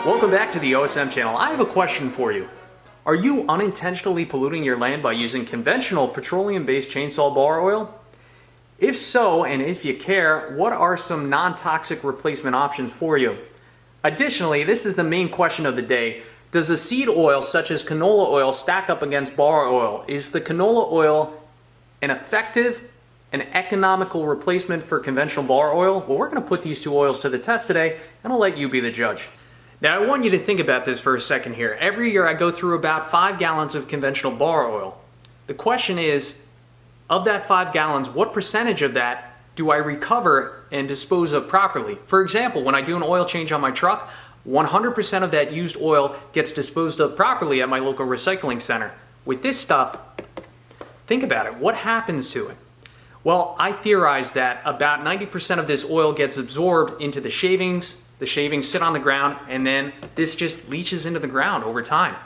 Welcome back to the OSM channel. I have a question for you. Are you unintentionally polluting your land by using conventional petroleum-based chainsaw bar oil? If so, and if you care, what are some non-toxic replacement options for you? Additionally, this is the main question of the day. Does a seed oil such as canola oil stack up against bar oil? Is the canola oil an effective and economical replacement for conventional bar oil? Well, we're going to put these two oils to the test today, and I'll let you be the judge. Now, I want you to think about this for a second here. Every year I go through about 5 gallons of conventional bar oil. The question is, of that 5 gallons, what percentage of that do I recover and dispose of properly? For example, when I do an oil change on my truck, 100% of that used oil gets disposed of properly at my local recycling center. With this stuff, think about it. What happens to it? Well, I theorize that about 90% of this oil gets absorbed into the shavings. The shavings sit on the ground, and then this just leaches into the ground over time.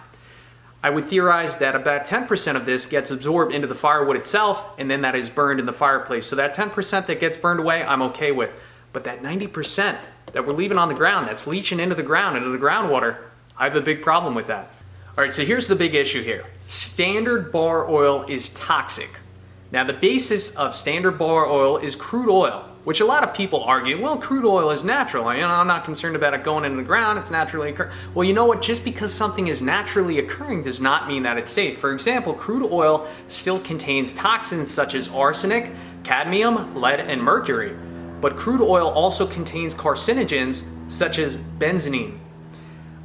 I would theorize that about 10% of this gets absorbed into the firewood itself, and then that is burned in the fireplace. So that 10% that gets burned away, I'm okay with. But that 90% that we're leaving on the ground, that's leaching into the ground, into the groundwater, I have a big problem with that. All right, so here's the big issue here. Standard bar oil is toxic. Now, the basis of standard bar oil is crude oil, which a lot of people argue, well, crude oil is natural. I'm not concerned about it going into the ground. It's naturally occurring. Well, you know what? Just because something is naturally occurring does not mean that it's safe. For example, crude oil still contains toxins such as arsenic, cadmium, lead, and mercury. But crude oil also contains carcinogens such as benzene.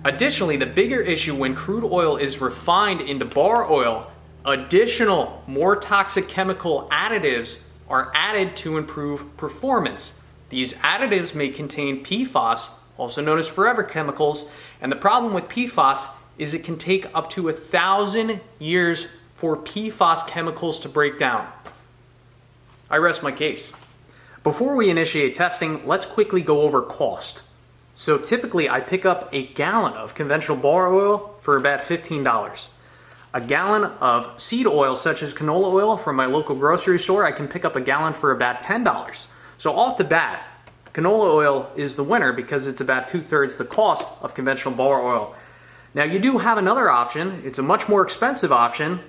Additionally, the bigger issue when crude oil is refined into bar oil, additional, more toxic chemical additives are added to improve performance. These additives may contain PFAS, also known as forever chemicals, and the problem with PFAS is it can take up to 1,000 years for PFAS chemicals to break down. I rest my case. Before we initiate testing, let's quickly go over cost. So typically I pick up a gallon of conventional bar oil for about $15. A gallon of seed oil, such as canola oil, from my local grocery store, I can pick up a gallon for about $10. So off the bat, canola oil is the winner because it's about 2/3 the cost of conventional bar oil. Now, you do have another option. It's a much more expensive option.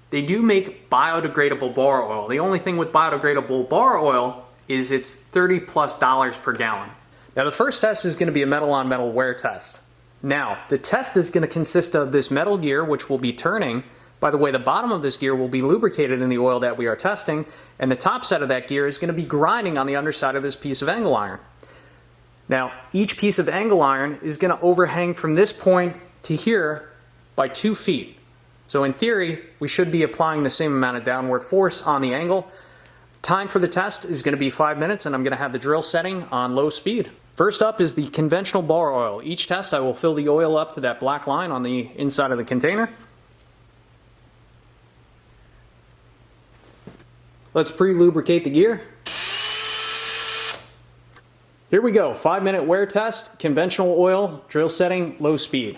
They do make biodegradable bar oil. The only thing with biodegradable bar oil is it's $30+ per gallon. Now, the first test is going to be a metal-on-metal wear test. Now, the test is going to consist of this metal gear, which will be turning. By the way, the bottom of this gear will be lubricated in the oil that we are testing, and the top side of that gear is going to be grinding on the underside of this piece of angle iron. Now, each piece of angle iron is going to overhang from this point to here by 2 feet. So in theory, we should be applying the same amount of downward force on the angle. Time for the test is going to be 5 minutes, and I'm going to have the drill setting on low speed. First up is the conventional bar oil. Each test I will fill the oil up to that black line on the inside of the container. Let's pre-lubricate the gear. Here we go, 5-minute wear test, conventional oil, drill setting, low speed.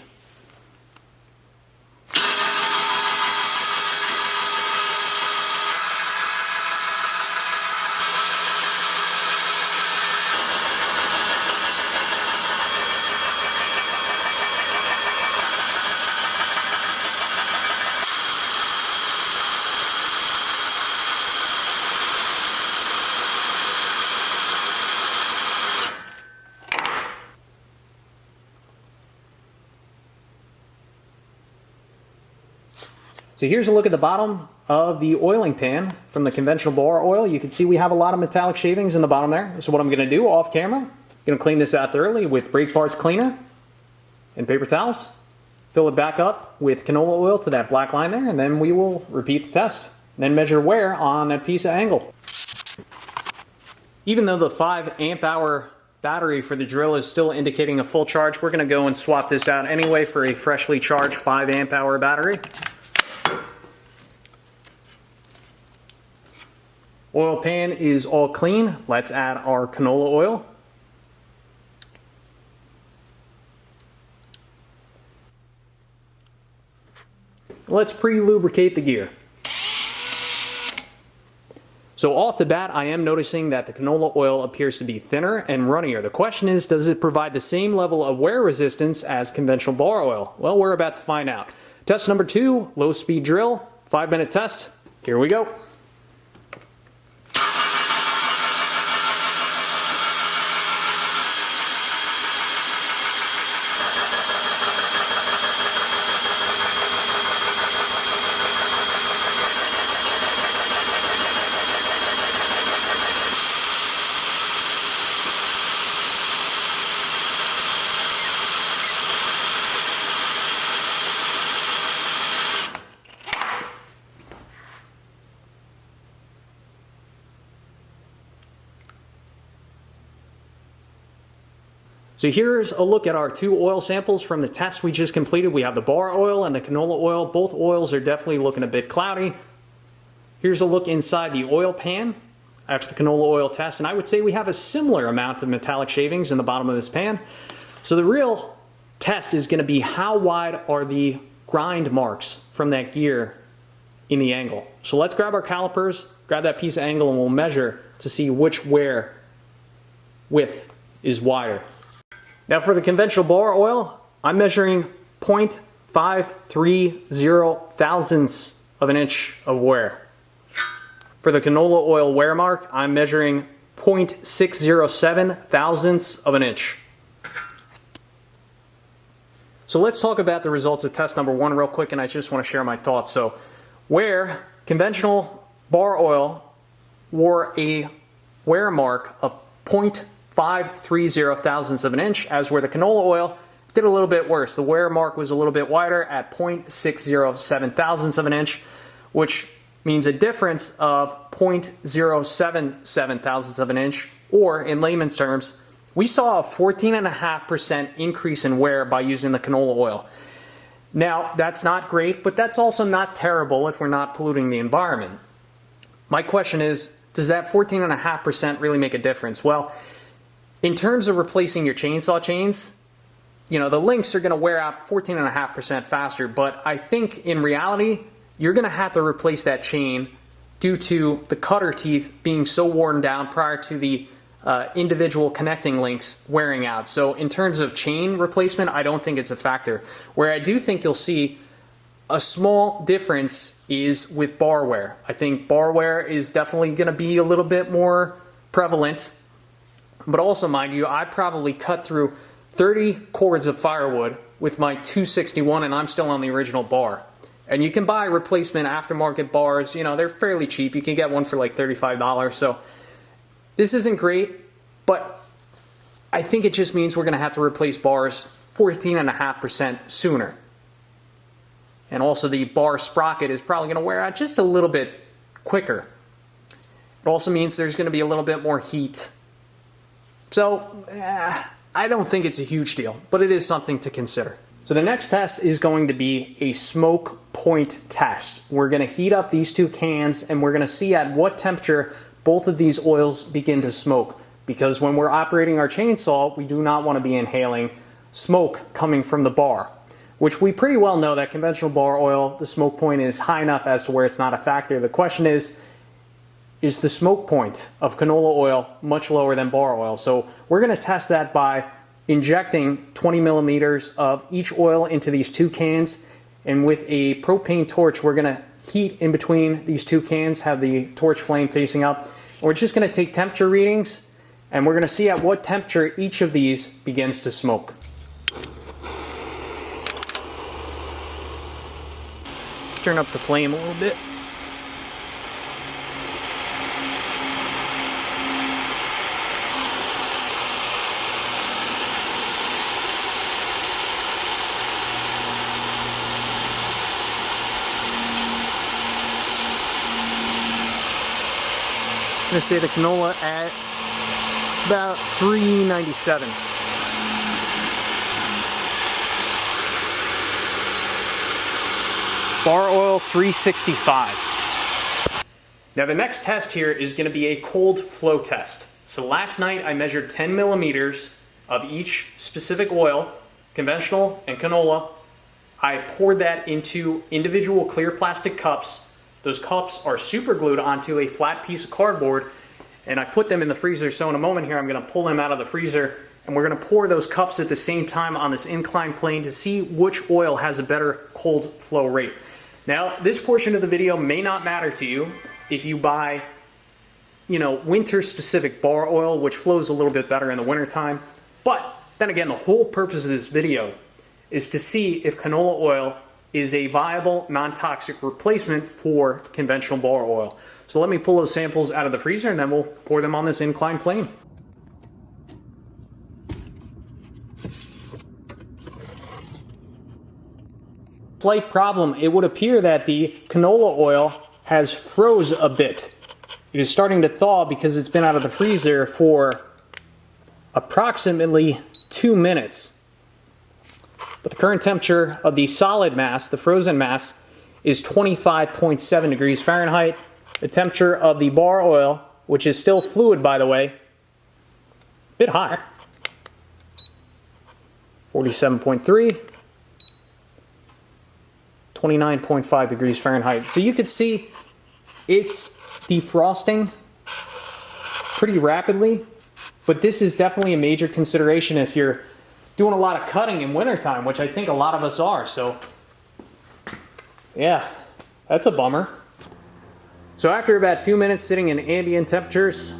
So here's a look at the bottom of the oiling pan from the conventional bar oil. You can see we have a lot of metallic shavings in the bottom there. So what I'm going to do off camera, I'm going to clean this out thoroughly with brake parts cleaner and paper towels. Fill it back up with canola oil to that black line there, and then we will repeat the test. Then measure wear on that piece of angle. Even though the 5 amp hour battery for the drill is still indicating a full charge, we're going to go and swap this out anyway for a freshly charged 5 amp hour battery. Oil pan is all clean. Let's add our canola oil. Let's pre-lubricate the gear. So off the bat, I am noticing that the canola oil appears to be thinner and runnier. The question is, does it provide the same level of wear resistance as conventional bar oil? Well, we're about to find out. Test number 2, low speed drill, 5-minute test. Here we go. So here's a look at our 2 oil samples from the test we just completed. We have the bar oil and the canola oil. Both oils are definitely looking a bit cloudy. Here's a look inside the oil pan after the canola oil test, and I would say we have a similar amount of metallic shavings in the bottom of this pan. So the real test is going to be how wide are the grind marks from that gear in the angle. So let's grab our calipers, grab that piece of angle, and we'll measure to see which wear width is wider. Now for the conventional bar oil, I'm measuring 0.530 thousandths of an inch of wear. For the canola oil wear mark, I'm measuring 0.607 thousandths of an inch. So let's talk about the results of test number 1 real quick, and I just want to share my thoughts. So where conventional bar oil wore a wear mark of 0.530 thousandths of an inch, as where the canola oil did a little bit worse. The wear mark was a little bit wider at 0.607 thousandths of an inch, which means a difference of 0.077 thousandths of an inch, or in layman's terms, we saw a 14.5% increase in wear by using the canola oil. Now, that's not great, but that's also not terrible if we're not polluting the environment. My question is, does that 14.5% really make a difference? Well, in terms of replacing your chainsaw chains, you know, the links are going to wear out 14.5% faster, but I think in reality, you're going to have to replace that chain due to the cutter teeth being so worn down prior to the individual connecting links wearing out. So in terms of chain replacement, I don't think it's a factor. Where I do think you'll see a small difference is with bar wear. I think bar wear is definitely going to be a little bit more prevalent. But also, mind you, I probably cut through 30 cords of firewood with my 261, and I'm still on the original bar. And you can buy replacement aftermarket bars. You know, they're fairly cheap. You can get one for like $35. So this isn't great, but I think it just means we're going to have to replace bars 14.5% sooner. And also the bar sprocket is probably going to wear out just a little bit quicker. It also means there's going to be a little bit more heat. So, I don't think it's a huge deal, but it is something to consider. So the next test is going to be a smoke point test. We're going to heat up these 2 cans, and we're going to see at what temperature both of these oils begin to smoke. Because when we're operating our chainsaw, we do not want to be inhaling smoke coming from the bar, which we pretty well know that conventional bar oil, the smoke point is high enough as to where it's not a factor. The question is the smoke point of canola oil much lower than bar oil? So we're going to test that by injecting 20 millimeters of each oil into these 2 cans, and with a propane torch we're going to heat in between these 2 cans, have the torch flame facing up. We're just going to take temperature readings, and we're going to see at what temperature each of these begins to smoke. Let's turn up the flame a little bit. I'm going to say the canola at about 397. Bar oil 365. Now the next test here is going to be a cold flow test. So last night I measured 10 millimeters of each specific oil, conventional and canola. I poured that into individual clear plastic cups. those cups are super glued onto a flat piece of cardboard, and I put them in the freezer. So in a moment here, I'm going to pull them out of the freezer, and we're going to pour those cups at the same time on this inclined plane to see which oil has a better cold flow rate. Now, this portion of the video may not matter to you if you buy, winter specific bar oil, which flows a little bit better in the wintertime. But then again, the whole purpose of this video is to see if canola oil is a viable, non-toxic replacement for conventional bar oil. So let me pull those samples out of the freezer and then we'll pour them on this inclined plane. Slight problem, it would appear that the canola oil has froze a bit. It is starting to thaw because it's been out of the freezer for approximately 2 minutes. But the current temperature of the solid mass, the frozen mass, is 25.7 degrees Fahrenheit. The temperature of the bar oil, which is still fluid by the way, a bit higher, 47.3, 29.5 degrees Fahrenheit. So you could see it's defrosting pretty rapidly, but this is definitely a major consideration if you're doing a lot of cutting in wintertime, which I think a lot of us are. So yeah, that's a bummer. So after about 2 minutes sitting in ambient temperatures,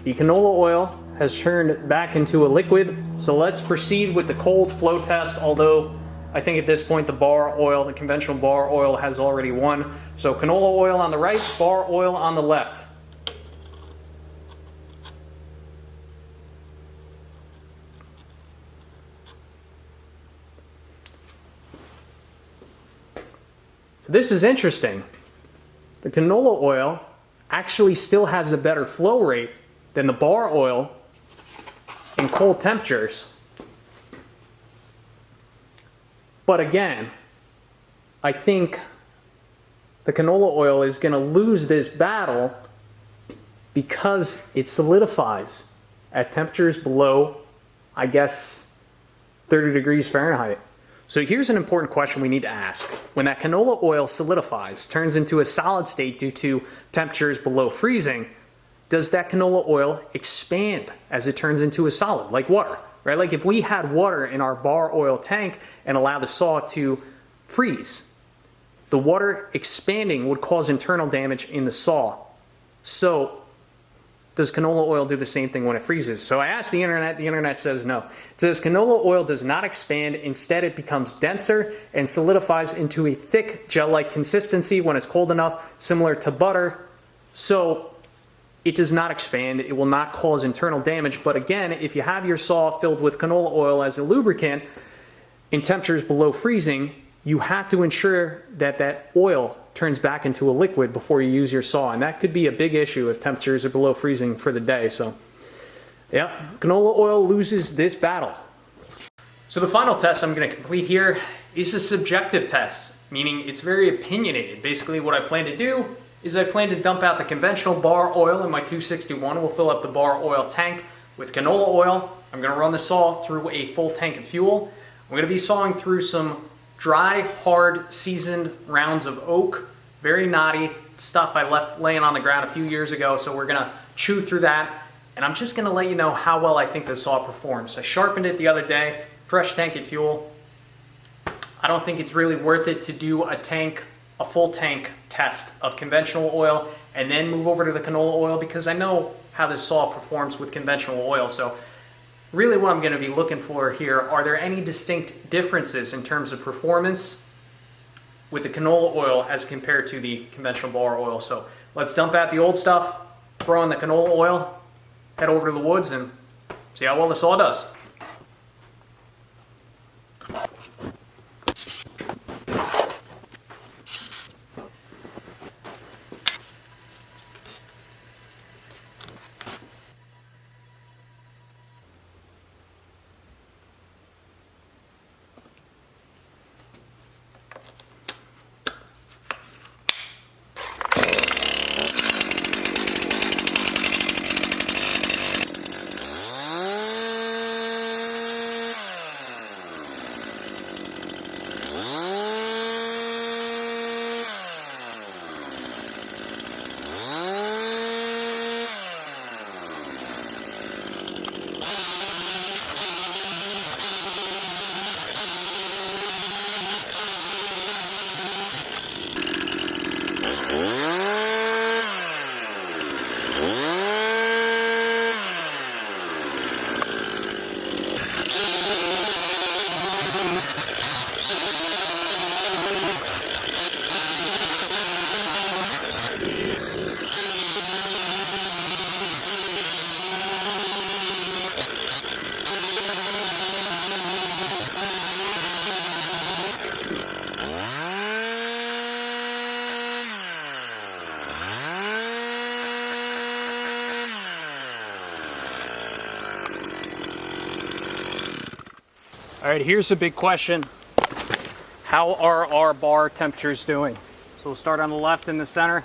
the canola oil has turned back into a liquid. So let's proceed with the cold flow test, although I think at this point the bar oil, the conventional bar oil, has already won. So canola oil on the right, bar oil on the left. So this is interesting. The canola oil actually still has a better flow rate than the bar oil in cold temperatures. But again, I think the canola oil is going to lose this battle because it solidifies at temperatures below, I guess, 30 degrees Fahrenheit. So here's an important question we need to ask. When that canola oil solidifies, turns into a solid state due to temperatures below freezing, does that canola oil expand as it turns into a solid, like water? Right? Like if we had water in our bar oil tank and allow the saw to freeze, the water expanding would cause internal damage in the saw. So does canola oil do the same thing when it freezes? So I asked the internet says no. It says canola oil does not expand, instead it becomes denser and solidifies into a thick gel-like consistency when it's cold enough, similar to butter. So it does not expand, it will not cause internal damage. But again, if you have your saw filled with canola oil as a lubricant in temperatures below freezing, you have to ensure that that oil turns back into a liquid before you use your saw. And that could be a big issue if temperatures are below freezing for the day. So yeah, canola oil loses this battle. So the final test I'm going to complete here is a subjective test, meaning it's very opinionated. Basically what I plan to do is I plan to dump out the conventional bar oil in my 261. We'll fill up the bar oil tank with canola oil. I'm going to run the saw through a full tank of fuel. I'm going to be sawing through some dry, hard, seasoned rounds of oak. Very knotty stuff I left laying on the ground a few years ago, so we're going to chew through that. And I'm just going to let you know how well I think the saw performs. I sharpened it the other day, fresh tank of fuel. I don't think it's really worth it to do a full tank test of conventional oil and then move over to the canola oil, because I know how this saw performs with conventional oil. So really what I'm going to be looking for here, are there any distinct differences in terms of performance with the canola oil as compared to the conventional bar oil? So let's dump out the old stuff, throw in the canola oil, head over to the woods and see how well the saw does. All right, here's a big question. How are our bar temperatures doing? So we'll start on the left in the center.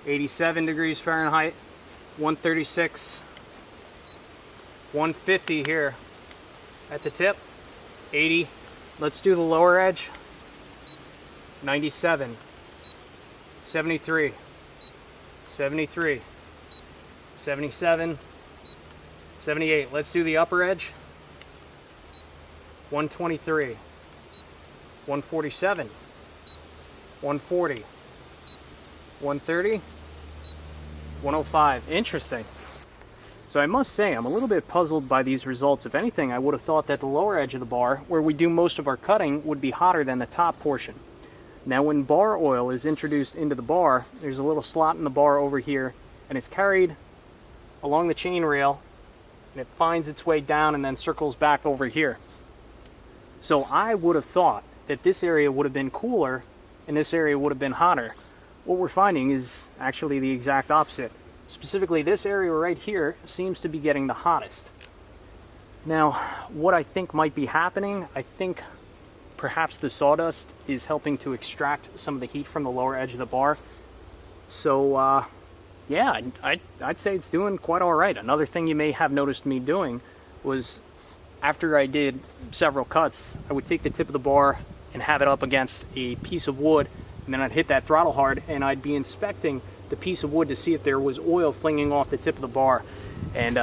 87 degrees Fahrenheit, 136, 150 here at the tip, 80. Let's do the lower edge. 97, 73, 73, 77, 78. Let's do the upper edge. 123, 147, 140, 130, 105. Interesting. So I must say, I'm a little bit puzzled by these results. If anything, I would have thought that the lower edge of the bar, where we do most of our cutting, would be hotter than the top portion. Now when bar oil is introduced into the bar, there's a little slot in the bar over here, and it's carried along the chain rail, and it finds its way down and then circles back over here. So I would have thought that this area would have been cooler and this area would have been hotter. What we're finding is actually the exact opposite. Specifically, this area right here seems to be getting the hottest. Now, what I think might be happening, I think perhaps the sawdust is helping to extract some of the heat from the lower edge of the bar. So, yeah, I'd say it's doing quite all right. Another thing you may have noticed me doing was, after I did several cuts, I would take the tip of the bar and have it up against a piece of wood, and then I'd hit that throttle hard, and I'd be inspecting the piece of wood to see if there was oil flinging off the tip of the bar. And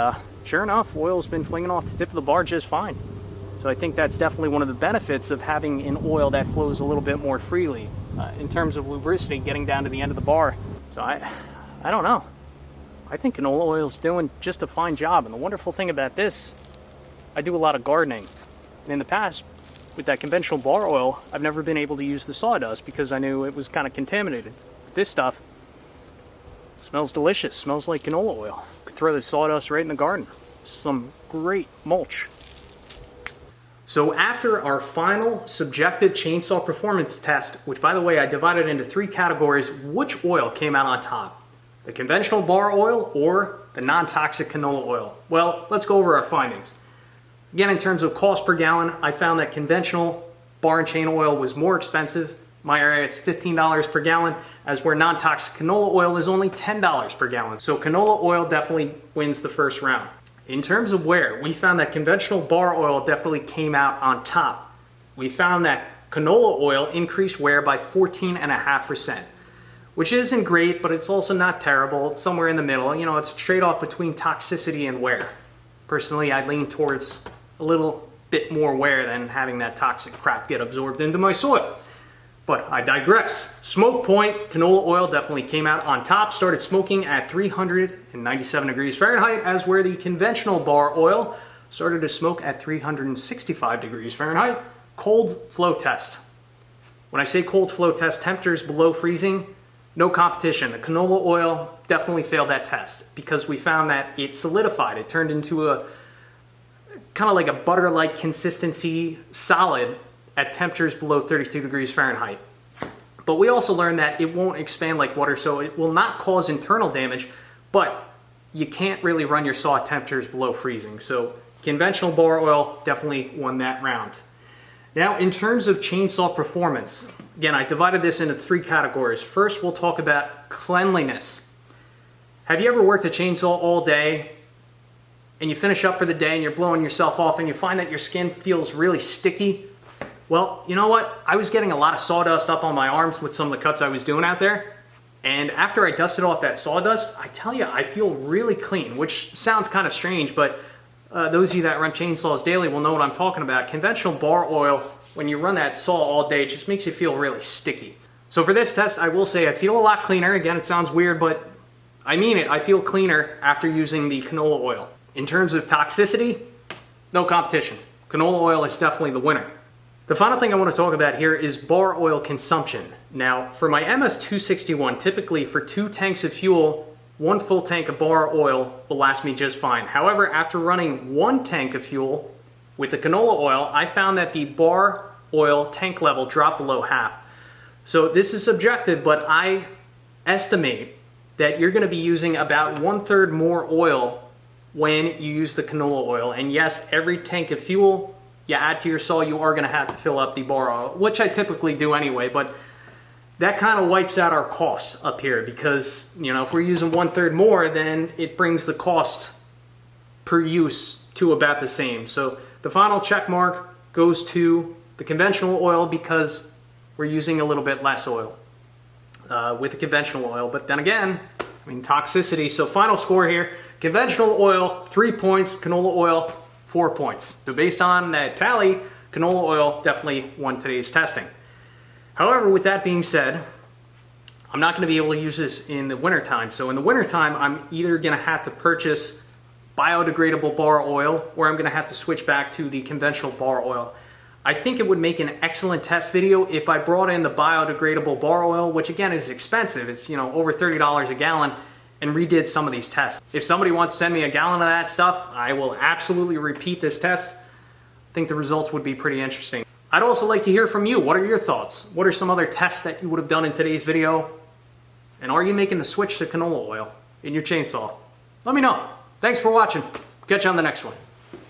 sure enough, oil's been flinging off the tip of the bar just fine. So I think that's definitely one of the benefits of having an oil that flows a little bit more freely in terms of lubricity getting down to the end of the bar. So I don't know. I think canola oil's doing just a fine job. And the wonderful thing about this, I do a lot of gardening. And in the past, with that conventional bar oil, I've never been able to use the sawdust because I knew it was kind of contaminated. This stuff smells delicious, smells like canola oil. Could throw the sawdust right in the garden. Some great mulch. So after our final subjective chainsaw performance test, which by the way I divided into 3 categories, which oil came out on top? The conventional bar oil or the non-toxic canola oil? Well, let's go over our findings. Again, in terms of cost per gallon, I found that conventional bar and chain oil was more expensive. In my area, it's $15 per gallon, as where non-toxic canola oil is only $10 per gallon. So canola oil definitely wins the first round. In terms of wear, we found that conventional bar oil definitely came out on top. We found that canola oil increased wear by 14.5%, which isn't great, but it's also not terrible. It's somewhere in the middle. You know, it's a trade-off between toxicity and wear. Personally, I lean towards a little bit more wear than having that toxic crap get absorbed into my soil. But I digress. Smoke point, canola oil definitely came out on top, started smoking at 397 degrees Fahrenheit, as where the conventional bar oil started to smoke at 365 degrees Fahrenheit. Cold flow test. When I say cold flow test, temperatures below freezing, no competition. The canola oil definitely failed that test because we found that it solidified. It turned into a kind of like a butter-like consistency solid at temperatures below 32 degrees Fahrenheit. But we also learned that it won't expand like water, so it will not cause internal damage, but you can't really run your saw at temperatures below freezing. So conventional bar oil definitely won that round. Now, in terms of chainsaw performance, again, I divided this into 3 categories. First, we'll talk about cleanliness. Have you ever worked a chainsaw all day and you finish up for the day and you're blowing yourself off and you find that your skin feels really sticky? Well, you know what? I was getting a lot of sawdust up on my arms with some of the cuts I was doing out there. And after I dusted off that sawdust, I tell you, I feel really clean, which sounds kind of strange, but those of you that run chainsaws daily will know what I'm talking about. Conventional bar oil, when you run that saw all day, it just makes you feel really sticky. So for this test, I will say I feel a lot cleaner. Again, it sounds weird, but I mean it. I feel cleaner after using the canola oil. In terms of toxicity, no competition. Canola oil is definitely the winner. The final thing I want to talk about here is bar oil consumption. Now, for my MS-261, typically for 2 tanks of fuel, 1 full tank of bar oil will last me just fine. However, after running 1 tank of fuel with the canola oil, I found that the bar oil tank level dropped below half. So this is subjective, but I estimate that you're going to be using about 1/3 more oil when you use the canola oil. And yes, every tank of fuel you add to your saw, you are going to have to fill up the bar oil, which I typically do anyway, but that kind of wipes out our cost up here because, you know, if we're using 1/3 more, then it brings the cost per use to about the same. So the final check mark goes to the conventional oil because we're using a little bit less oil with the conventional oil. But then again, I mean, toxicity. So final score here, conventional oil, 3 points, canola oil, 4 points. So based on that tally, canola oil definitely won today's testing. However, with that being said, I'm not going to be able to use this in the wintertime. So in the wintertime, I'm either going to have to purchase biodegradable bar oil or I'm going to have to switch back to the conventional bar oil. I think it would make an excellent test video if I brought in the biodegradable bar oil, which again is expensive. It's, you know, over $30 a gallon, and redid some of these tests. If somebody wants to send me a gallon of that stuff, I will absolutely repeat this test. I think the results would be pretty interesting. I'd also like to hear from you. What are your thoughts? What are some other tests that you would have done in today's video? And are you making the switch to canola oil in your chainsaw? Let me know. Thanks for watching. Catch you on the next one.